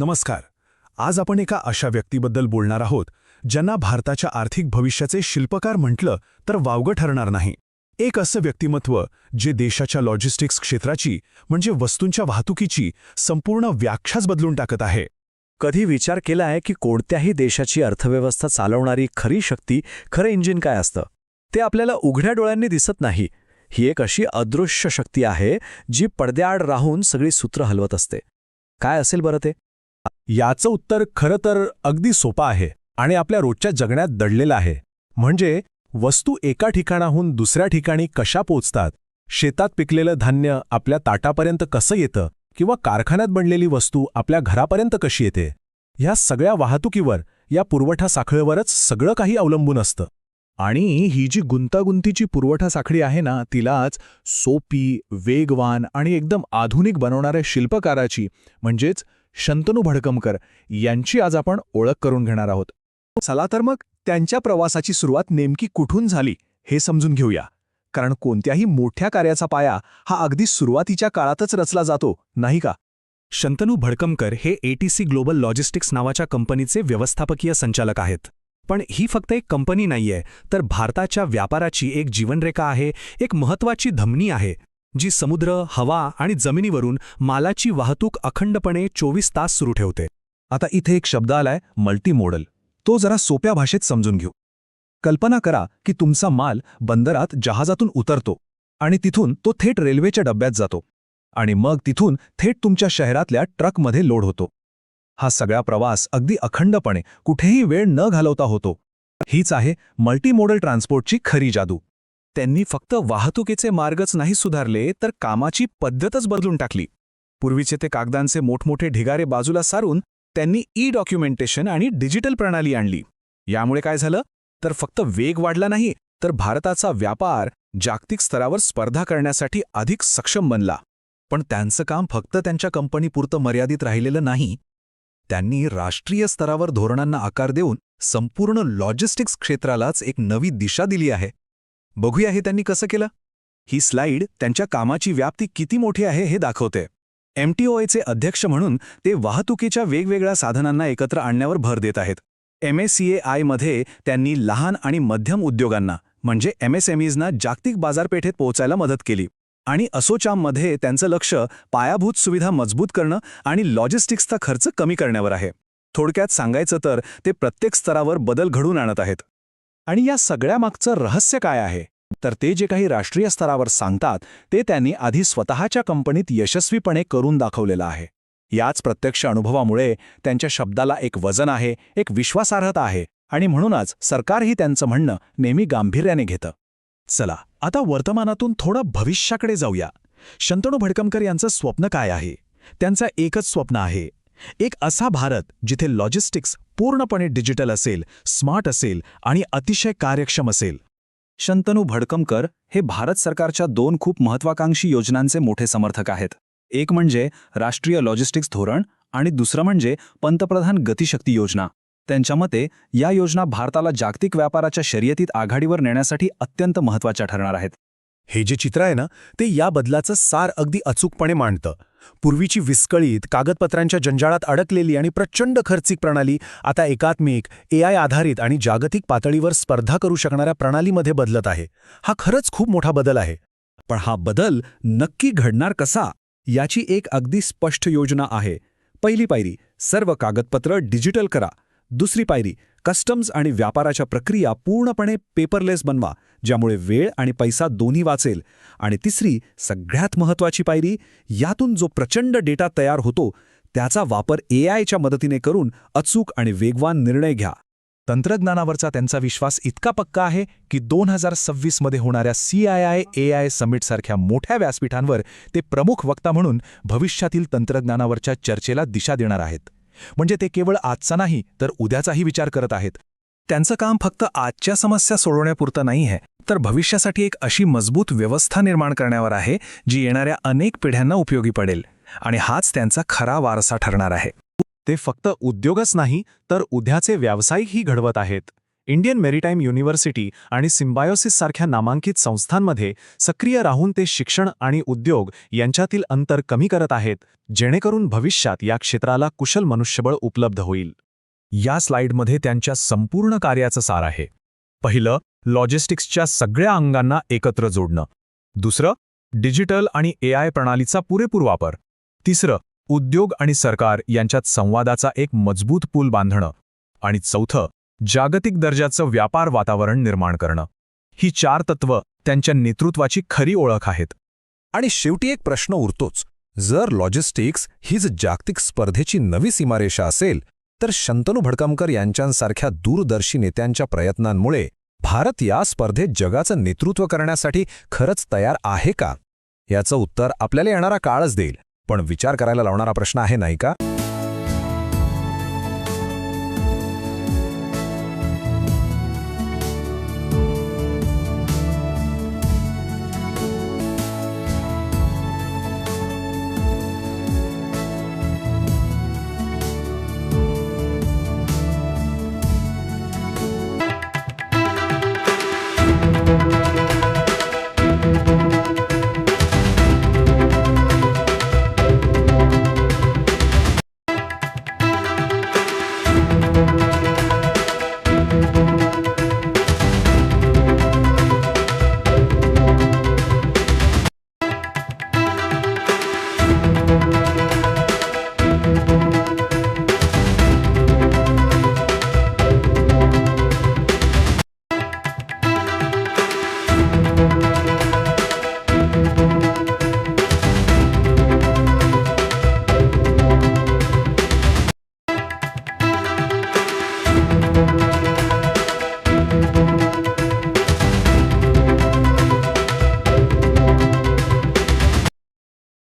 नमस्कार. आज आपण एका अशा व्यक्तीबद्दल बोलणार आहोत ज्यांना भारताच्या आर्थिक भविष्याचे शिल्पकार म्हटलं तर वावगं ठरणार नाही. एक असं व्यक्तिमत्व जे देशाच्या लॉजिस्टिक्स क्षेत्राची म्हणजे वस्तूंच्या वाहतुकीची संपूर्ण व्याख्याच बदलून टाकत आहे. कधी विचार केला आहे की कोणत्याही देशाची अर्थव्यवस्था चालवणारी खरी शक्ती, खरं इंजिन काय असतं? ते आपल्याला उघड्या डोळ्यांनी दिसत नाही. ही एक अशी अदृश्य शक्ती आहे जी पडद्याआड राहून सगळी सूत्र हलवत असते. काय असेल बरं ते? याचं उत्तर खरं तर अगदी सोपं आहे आणि आपल्या रोजच्या जगण्यात दडलेलं आहे. म्हणजे वस्तू एका ठिकाणाहून दुसऱ्या ठिकाणी कशा पोचतात, शेतात पिकलेलं धान्य आपल्या ताटापर्यंत कसं येतं किंवा कारखान्यात बनलेली वस्तू आपल्या घरापर्यंत कशी येते, ह्या सगळ्या वाहतुकीवर, या पुरवठा साखळीवरच सगळं काही अवलंबून असतं. आणि ही जी गुंतागुंतीची पुरवठा साखळी आहे ना, तिलाच सोपी, वेगवान आणि एकदम आधुनिक बनवणाऱ्या शिल्पकाराची म्हणजेच शंतनू भडकमकर यांची आज आपण ओळख करून घेणार आहोत. चला तर मग त्यांच्या प्रवासाची सुरुवात नेमकी कुठून झाली हे समजून घेऊया. कारण कोणत्याही मोठ्या कार्याचा पाया हा अगदी सुरुवातीच्या काळातच रचला जातो, नाही का? शंतनू भडकमकर हे एटीसी ग्लोबल लॉजिस्टिक्स नावाच्या कंपनीचे व्यवस्थापकीय संचालक आहेत. पण ही फक्त एक कंपनी नाहीये, तर भारताच्या व्यापाराची एक जीवनरेखा आहे, एक महत्त्वाची धमनी आहे जी समुद्र, हवा आणि जमिनीवरून मालाची वाहतूक अखंडपणे 24 तास सुरू ठेवते. आता इथे एक शब्द आलाय, मल्टीमोडल. तो जरा सोप्या भाषेत समजून घेऊ. कल्पना करा की तुमचा माल बंदरात जहाजातून उतरतो आणि तिथून तो थेट रेल्वेच्या डब्यात जातो आणि मग तिथून थेट तुमच्या शहरातल्या ट्रकमध्ये लोड होतो. हा सगळा प्रवास अगदी अखंडपणे कुठेही वेळ न घालवता होतो. हीच आहे मल्टीमोडल ट्रान्सपोर्टची खरी जादू. त्यांनी फक्त वाहतुकीचे मार्गच नाही सुधारले, तर कामाची पद्धतच बदलून टाकली. पूर्वीचे ते कागदांचे मोठमोठे ढिगारे बाजूला सारून त्यांनी डॉक्युमेंटेशन आणि डिजिटल प्रणाली आणली. यामुळे काय झालं तर फक्त वेग वाढला नाही, तर भारताचा व्यापार जागतिक स्तरावर स्पर्धा करण्यासाठी अधिक सक्षम बनला. पण त्यांचं काम फक्त त्यांच्या कंपनीपुरतं मर्यादित राहिलेलं नाही. त्यांनी राष्ट्रीय स्तरावर धोरणांना आकार देऊन संपूर्ण लॉजिस्टिक्स क्षेत्रालाच एक नवी दिशा दिली आहे. बघूया हे त्यांनी कसं केलं. ही स्लाईड त्यांच्या कामाची व्याप्ती किती मोठी आहे हे दाखवते. MTOAचे अध्यक्ष म्हणून ते वाहतुकीच्या वेगवेगळ्या साधनांना एकत्र आणण्यावर भर देत आहेत. MACAIमध्ये त्यांनी लहान आणि मध्यम उद्योगांना म्हणजे MSMEsना जागतिक बाजारपेठेत पोहोचायला मदत केली. आणि असोचॅममध्ये त्यांचं लक्ष पायाभूत सुविधा मजबूत करणं आणि लॉजिस्टिक्सचा खर्च कमी करण्यावर आहे. थोडक्यात सांगायचं तर ते प्रत्येक स्तरावर बदल घडवून आणत आहेत. आणि या सगळ्यामागचं रहस्य काय आहे तर ते जे काही राष्ट्रीय स्तरावर सांगतात ते त्यांनी आधी स्वतःच्या कंपनीत यशस्वीपणे करून दाखवलेलं आहे. याच प्रत्यक्ष अनुभवामुळे त्यांच्या शब्दाला एक वजन आहे, एक विश्वासार्हता आहे आणि म्हणूनच सरकारही त्यांचं म्हणणं नेहमी गांभीर्याने घेतं. चला आता वर्तमानातून थोडं भविष्याकडे जाऊया. शंतनू भडकमकर यांचं स्वप्न काय आहे? त्यांचं एकच स्वप्न आहे, एक असा भारत जिथे लॉजिस्टिक्स पूर्णपणे डिजिटल असेल, स्मार्ट असेल आणि अतिशय कार्यक्षम असेल. शंतनू भडकमकर हे भारत सरकारच्या 2 खूप महत्त्वाकांक्षी योजनांचे मोठे समर्थक आहेत. एक म्हणजे राष्ट्रीय लॉजिस्टिक्स धोरण आणि दुसरं म्हणजे पंतप्रधान गतिशक्ती योजना. त्यांच्या मते या योजना भारताला जागतिक व्यापाराच्या शर्यतीत आघाडीवर नेण्यासाठी अत्यंत महत्त्वाच्या ठरणार आहेत. हे जे चित्र आहे ना, ते या बदलाचं सार अगदी अचूकपणे मांडतं. पूर्वीची विस्कळीत, कागदपत्रांच्या जंजाळात अडकलेली आणि प्रचंड खर्चिक प्रणाली आता एकात्मिक, AI आधारित आणि जागतिक पातळीवर स्पर्धा करू शकणाऱ्या प्रणालीमध्ये बदलत आहे. हा खरंच खूप मोठा बदल आहे. पण हा बदल नक्की घडणार कसा याची एक अगदी स्पष्ट योजना आहे. पहिली पायरी, सर्व कागदपत्र डिजिटल करा. दुसरी पायरी, कस्टम्स आणि व्यापाराच्या प्रक्रिया पूर्णपणे पेपरलेस बनवा, ज्यामुळे वेळ आणि पैसा दोन्ही वाचेल. आणि तिसरी, सगळ्यात महत्त्वाची पायरी, यातून जो प्रचंड डेटा तयार होतो त्याचा वापर AIच्या मदतीने करून अचूक आणि वेगवान निर्णय घ्या. तंत्रज्ञानावरचा त्यांचा विश्वास इतका पक्का आहे की 2026 मध्ये होणाऱ्या CII AI समिटसारख्या मोठ्या व्यासपीठांवर ते प्रमुख वक्ता म्हणून भविष्यातील तंत्रज्ञानावरच्या चर्चेला दिशा देणार आहेत. म्हणजे ते केवळ आजचा नाही तर उद्याचाही विचार करत आहेत. त्यांचं काम फक्त आजच्या समस्या सोडवण्यापुरतं नाही आहे, तर भविष्यासाठी एक अशी मजबूत व्यवस्था निर्माण करण्यावर आहे जी येणाऱ्या अनेक पिढ्यांना उपयोगी पडेल. आणि हाच त्यांचा खरा वारसा ठरणार आहे. ते फक्त उद्योगच नाही तर उद्याचे व्यावसायिकही घडवत आहेत. इंडियन मेरीटाईम युनिव्हर्सिटी आणि सिम्बायोसिस सारख्या नामांकित संस्थांमध्ये सक्रिय राहून ते शिक्षण आणि उद्योग यांच्यातील अंतर कमी करत आहेत, जेणेकरून भविष्यात या क्षेत्राला कुशल मनुष्यबळ उपलब्ध होईल. या स्लाइडमध्ये त्यांच्या संपूर्ण कार्याचं सार आहे. पहिलं, लॉजिस्टिक्सच्या सगळ्या अंगांना एकत्र जोडणं. दुसरं, डिजिटल आणि AI प्रणालीचा पुरेपूर वापर. तिसरं, उद्योग आणि सरकार यांच्यात संवादाचा एक मजबूत पूल बांधणं. आणि चौथं, जागतिक दर्जाचं व्यापार वातावरण निर्माण करणं. ही 4 तत्त्व त्यांच्या नेतृत्वाची खरी ओळख आहेत. आणि शेवटी एक प्रश्न उरतोच. जर लॉजिस्टिक्स हीच जागतिक स्पर्धेची नवी सीमारेषा असेल, तर शंतनू भडकमकर यांच्यासारख्या दूरदर्शी नेत्यांच्या प्रयत्नांमुळे भारत या स्पर्धेत जगाचं नेतृत्व करण्यासाठी खरंच तयार आहे का? याचं उत्तर आपल्याला येणारा काळच देईल. पण विचार करायला लावणारा प्रश्न आहे, नाही का?